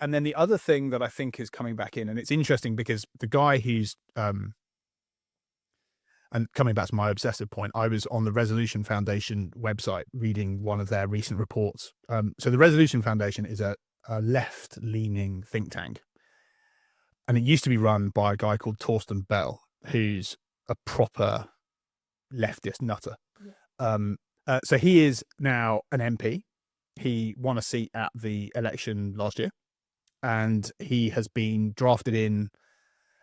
And then the other thing that I think is coming back in, and it's interesting because the guy who's, and coming back to my obsessive point, I was on the Resolution Foundation website reading one of their recent reports. So the Resolution Foundation is a left-leaning think tank. And it used to be run by a guy called Torsten Bell, who's a proper leftist nutter. So he is now an MP. He won a seat at the election last year, and he has been drafted in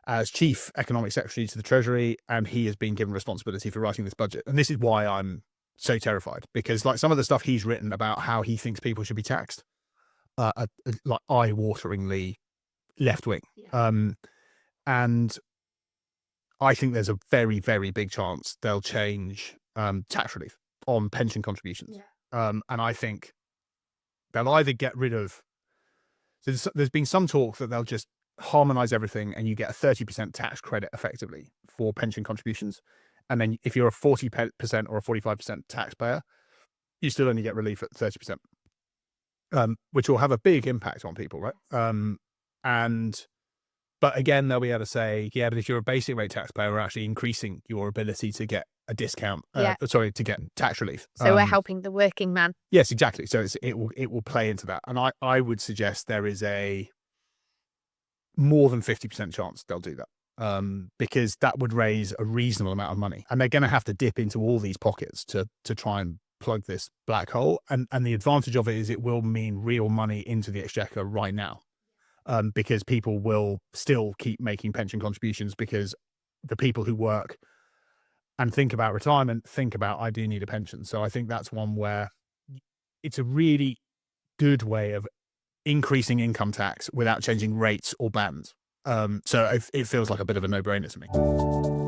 as chief economic secretary to the Treasury, and he has been given responsibility for writing this budget. And this is why I'm so terrified, because like some of the stuff he's written about how he thinks people should be taxed, like eye-wateringly left-wing. And I think there's a very, very big chance they'll change tax relief on pension contributions. And I think they'll either get rid of, so there's been some talk that they'll just harmonize everything and you get a 30% tax credit effectively for pension contributions. And then if you're a 40% or a 45% taxpayer, you still only get relief at 30%, which will have a big impact on people, right? But again, they'll be able to say, yeah, but if you're a basic rate taxpayer, we're actually increasing your ability to get a discount, to get tax relief. So we're helping the working man. Yes, exactly. So it will play into that. And I would suggest there is a more than 50% chance they'll do that, because that would raise a reasonable amount of money. And they're going to have to dip into all these pockets to try and plug this black hole. And the advantage of it is it will mean real money into the exchequer right now. Because people will still keep making pension contributions, because the people who work and think about retirement think about, I do need a pension. So I think that's one where it's a really good way of increasing income tax without changing rates or bands. So it feels like a bit of a no-brainer to me.